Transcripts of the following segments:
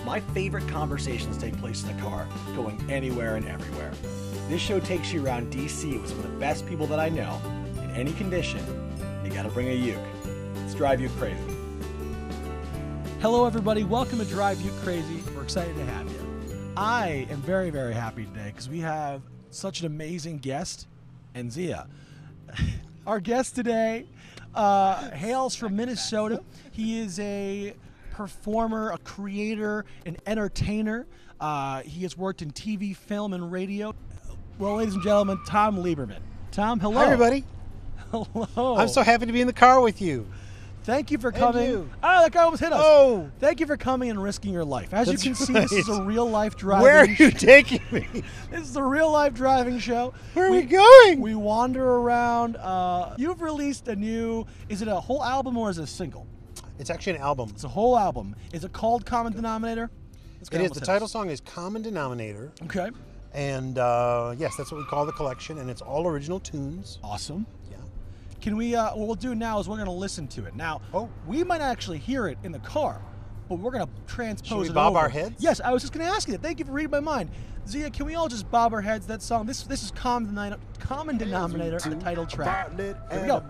My favorite conversations take place in the car, going anywhere and everywhere. This show takes you around DC with some of the best people that I know. In any condition, you gotta bring a uke. Let's drive you crazy. Hello everybody, welcome to Drive You Crazy. We're excited to have you. I am very, very happy today because we have such an amazing guest, and Zia. Our guest today hails from Minnesota. He is a performer, a creator, an entertainer. He has worked in TV, film, and radio. Well, ladies and gentlemen, Tom Lieberman. Tom, hello. Hi, everybody. Hello. I'm so happy to be in the car with you. Thank you for coming. You. Oh, that guy almost hit us. Oh. Thank you for coming and risking your life. As That's you can see, right. this is a real-life driving Where are you taking me? This is a real-life driving show. Where are we going? We wander around. You've released a new, is it a whole album or is it a single? It's actually an album. It's a whole album. Is it called Common Denominator? It is. The title song is Common Denominator. Okay. And yes, that's what we call the collection, and it's all original tunes. Awesome. Yeah. Can we, what we'll do now is we're going to listen to it. Now, we might not actually hear it in the car, but we're going to transpose Should we it bob over. our heads? Yes, I was just going to ask you that. Thank you for reading my mind. Zia, can we all just bob our heads? That song, this is Common Denominator, the title track. Here we go.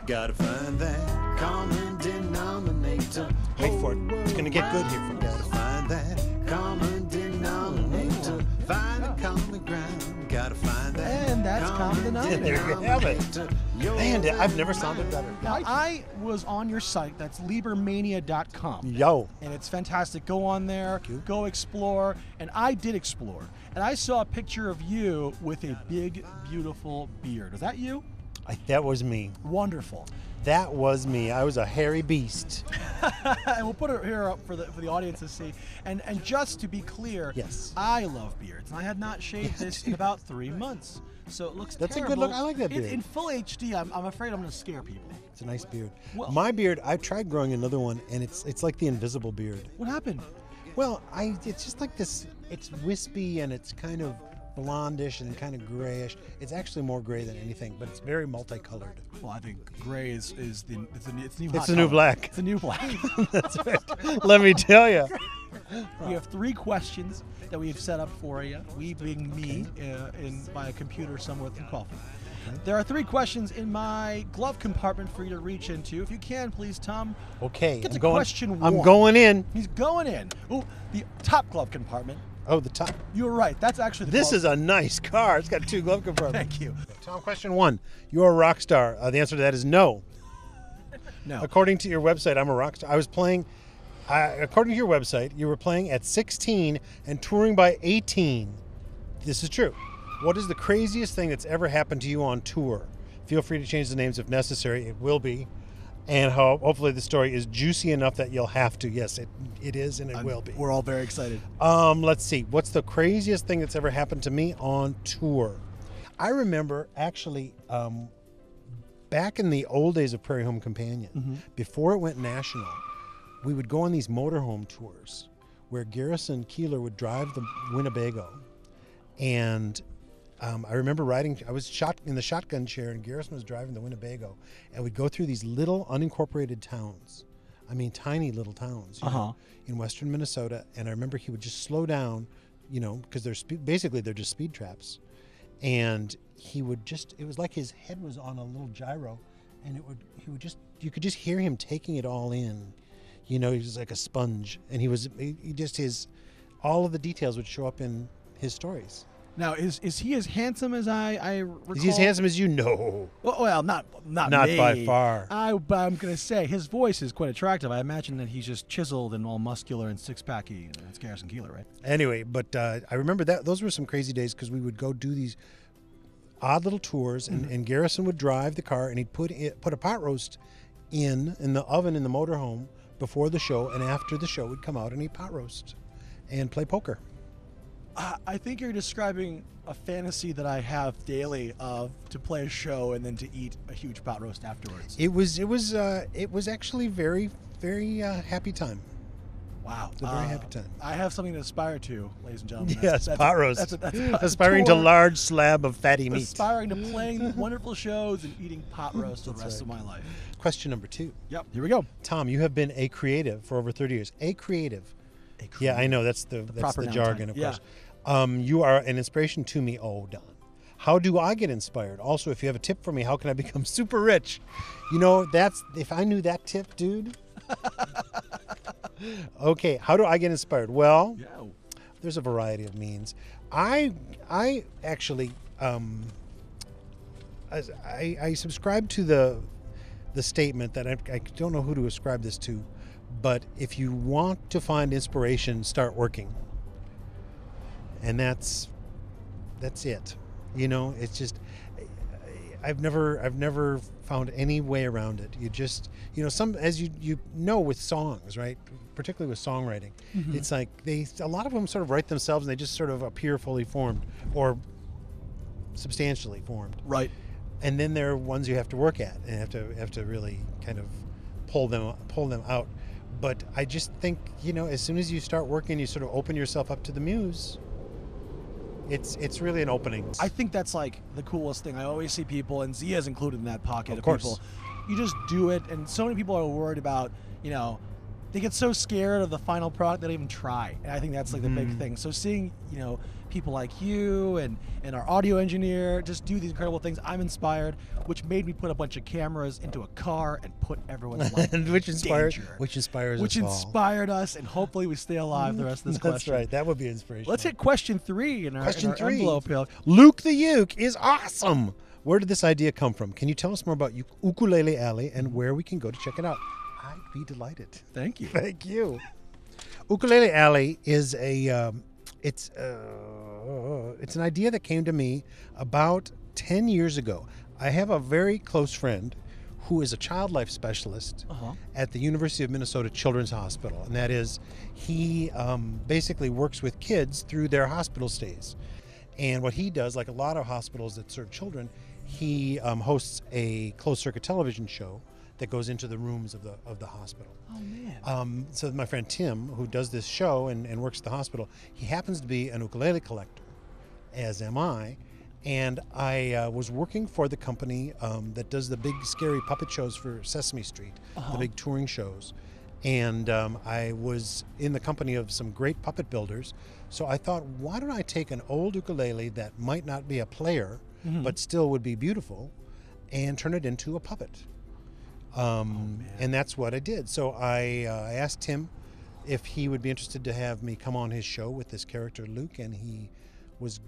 Gotta find that common denominator. Wait for it. It's going to get good here from Gotta find that common denominator. Find a common ground. Gotta find that. And that's Common Denominator. There you have it. Man, I've never sounded better. Now, I was on your site. That's Liebermania.com. Yo. And it's fantastic. Go on there, go explore. And I did explore. And I saw a picture of you with a big, beautiful beard. Is that you? That was me. Wonderful. That was me. I was a hairy beast. And we'll put it here up for the audience to see. And just to be clear, yes, I love beards. And I had not shaved this in about 3 months. So it looks That's terrible. a good look. I like that beard. In full HD, I'm afraid I'm going to scare people. It's a nice beard. Well, my beard, I've tried growing another one, and it's like the invisible beard. What happened? Well, it's just like this. It's wispy and it's kind of blondish and kind of grayish. It's actually more gray than anything, but it's very multicolored. Well, I think gray is the new It's hot the new color. black. It's the new black. That's right. Let me tell you. We have 3 questions that we've set up for you. We being me in my computer somewhere through coffee. Okay. There are 3 questions in my glove compartment for you to reach into. If you can, please, Tom. Okay. Get to question 1. I'm going in. He's going in. Ooh, the top glove compartment. Oh, the top. You were right. That's actually the This glove. is a nice car. It's got 2 glove compartments. Thank you. Tom, question 1. You're a rock star. The answer to that is no. No. According to your website, I'm a rock star. I was playing, according to your website, you were playing at 16 and touring by 18. This is true. What is the craziest thing that's ever happened to you on tour? Feel free to change the names if necessary. It will be. And hopefully the story is juicy enough that you'll have to. Yes, it is, and it will be. We're all very excited. Let's see. What's the craziest thing that's ever happened to me on tour? I remember actually back in the old days of Prairie Home Companion, before it went national, we would go on these motorhome tours where Garrison Keillor would drive the Winnebago. And I remember I was shot in the shotgun chair, and Garrison was driving the Winnebago, and we'd go through these little unincorporated towns. I mean, tiny little towns, you know, in western Minnesota. And I remember he would just slow down, you know, because basically they're just speed traps. And he would it was like his head was on a little gyro, and you could just hear him taking it all in. You know, he was like a sponge, and all of the details would show up in his stories. Now, is he as handsome as I recall? Is he as handsome as you? No. Well, not me. By far. But I'm going to say his voice is quite attractive. I imagine that he's just chiseled and all muscular and six-packy. It's Garrison Keillor, right? Anyway, but I remember those were some crazy days because we would go do these odd little tours, and Garrison would drive the car, and he'd put a pot roast in the oven in the motorhome before the show, and after the show, we'd come out and eat pot roast and play poker. I think you're describing a fantasy that I have daily to play a show and then to eat a huge pot roast afterwards. It was actually very, very happy time. Wow. It's a very happy time. I have something to aspire to, ladies and gentlemen. Yes, pot roast. That's aspiring to large slab of fatty meat. Aspiring to playing wonderful shows and eating pot roast for the rest of my life. Question number 2. Yep, here we go. Tom, you have been a creative for over 30 years. A creative. Yeah, I know that's the proper noun jargon, time. of Yeah. course. You are an inspiration to me, oh Don. How do I get inspired? Also, if you have a tip for me, how can I become super rich? You know, that's if I knew that tip, dude. Okay, how do I get inspired? Well, Yeah. there's a variety of means. I actually I subscribe to the statement that I don't know who to ascribe this to, but if you want to find inspiration, start working. And that's it. You know, it's just I've never found any way around it. You just, you know, some, as you know, with songs, right? Particularly with songwriting, it's like a lot of them sort of write themselves and they just sort of appear fully formed or substantially formed. Right. And then there are ones you have to work at and have to really kind of pull them out. But I just think, you know, as soon as you start working, you sort of open yourself up to the muse. It's really an opening. I think that's like the coolest thing. I always see people, and Zia's included in that pocket Of course. people. You just do it, and so many people are worried about, you know, they get so scared of the final product they don't even try. And I think that's like the big thing. So seeing, you know, people like you and our audio engineer just do these incredible things, I'm inspired, which made me put a bunch of cameras into a car and put everyone's life in which inspires which us all. inspired us, and hopefully we stay alive the rest of this That's question. right. That would be inspirational. Let's hit question 3 in our envelope here. Luke the Uke is awesome. Where did this idea come from? Can you tell us more about Ukulele Alley and where we can go to check it out? I'd be delighted. Thank you. Thank you. Ukulele Alley is it's an idea that came to me about 10 years ago. I have a very close friend who is a child life specialist at the University of Minnesota Children's Hospital, and that is, he basically works with kids through their hospital stays. And what he does, like a lot of hospitals that serve children, he hosts a closed-circuit television show that goes into the rooms of the hospital. Oh, man. So my friend Tim, who does this show and works at the hospital, he happens to be an ukulele collector, as am I. And I was working for the company that does the big scary puppet shows for Sesame Street, the big touring shows. And I was in the company of some great puppet builders. So I thought, why don't I take an old ukulele that might not be a player, but still would be beautiful, and turn it into a puppet. And that's what I did. So I asked him if he would be interested to have me come on his show with this character Luke, and he was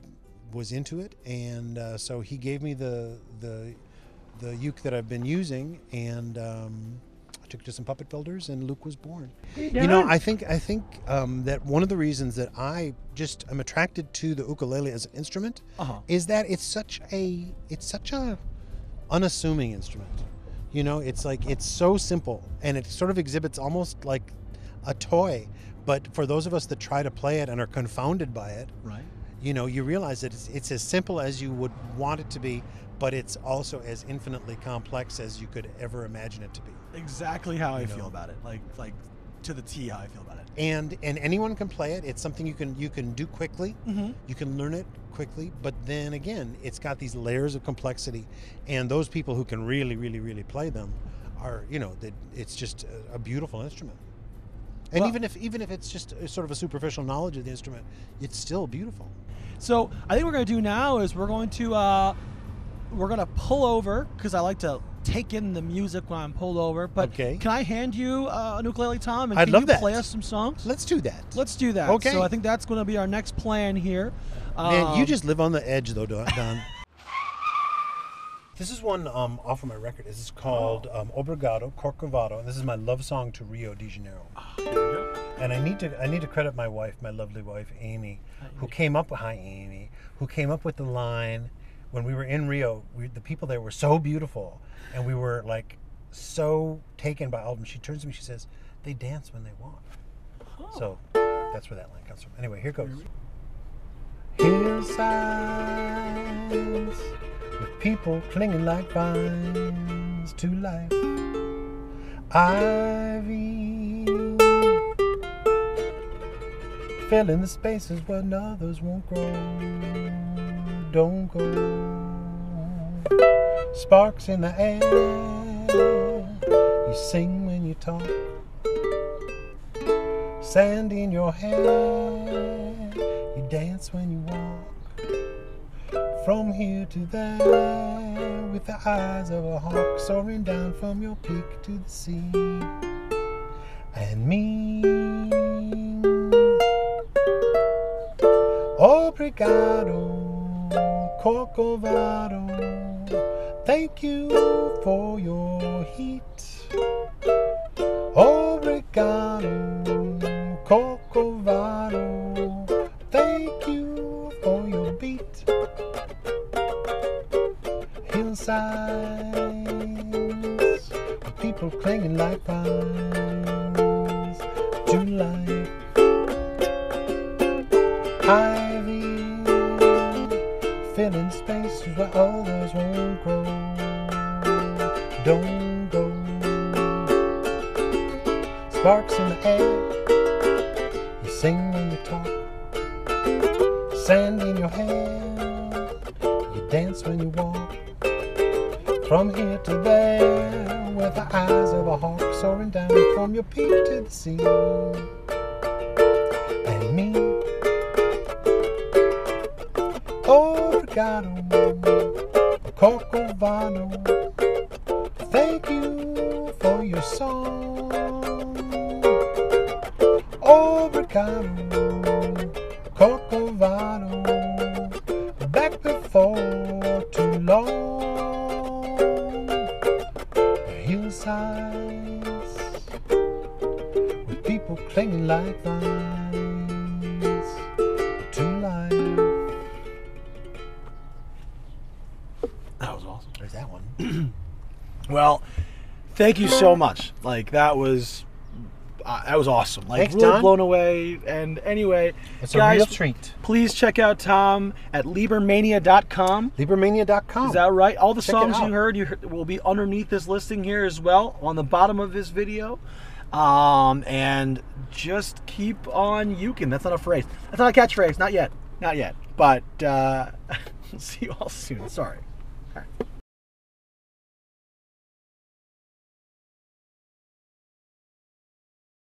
into it. And so he gave me the uke that I've been using, and I took it to some puppet builders, and Luke was born. You know, I think that one of the reasons that I just am attracted to the ukulele as an instrument is that it's such a unassuming instrument. You know, it's like, it's so simple, and it sort of exhibits almost like a toy. But for those of us that try to play it and are confounded by it, Right. you know, you realize that it's as simple as you would want it to be, but it's also as infinitely complex as you could ever imagine it to be. Exactly how I feel about it. Like to the T how I feel about it. And anyone can play it. It's something you can do quickly. You can learn it quickly, but then again, it's got these layers of complexity, and those people who can really, really, really play them are, you know, it's just a beautiful instrument. And Well, even if it's just sort of a superficial knowledge of the instrument, it's still beautiful. So I think what we're going to do now is we're going to pull over, because I like to take in the music when I'm pulled over. But Okay. can I hand you an ukulele, Tom? And I'd can love you that. play us some songs? Let's do that. Let's do that. Okay. So I think that's going to be our next plan here. Man, you just live on the edge, though, Don. This is one off of my record. This is called Obrigado, Corcovado, and this is my love song to Rio de Janeiro. And I need to credit my wife, my lovely wife, Amy, who came up with the line when we were in Rio. The people there were so beautiful, and we were like so taken by all of them. She turns to me, she says, "They dance when they walk." So that's where that line comes from. Anyway, here goes. Hillsides with people clinging like vines to life. Ivy fill in the spaces where others won't grow. Don't go. Sparks in the air. You sing when you talk. Sand in your hair, you dance when you walk. From here to there, with the eyes of a hawk soaring down from your peak to the sea. And me, obrigado, corcovado. Thank you for your heat. Obrigado, corcovado. Thank you for your beat. Hillsides, with people clinging like vines to life. Ivy, filling spaces where others won't grow. Don't go. Sparks in the air, you sing when you talk. Sand in your hair, you dance when you walk. From here to there, with the eyes of a hawk soaring down from your peak to the sea. And me, obrigado, corcovado. Thank you for your song. Obrigado, corcovado. Back before too long. Hillsides, with people clinging like vines to life. That was awesome. There's that one. Well, thank you so much. Like that was awesome. Like Thanks, really Tom. blown away. And anyway, It's guys, a real treat. please check out Tom at Liebermania.com. Liebermania.com. Is that right? All the Check it songs out. you heard will be underneath this listing here as well, on the bottom of this video. And just keep on uking. That's not a phrase. That's not a catchphrase. Not yet. Not yet. But we'll see you all soon. Sorry.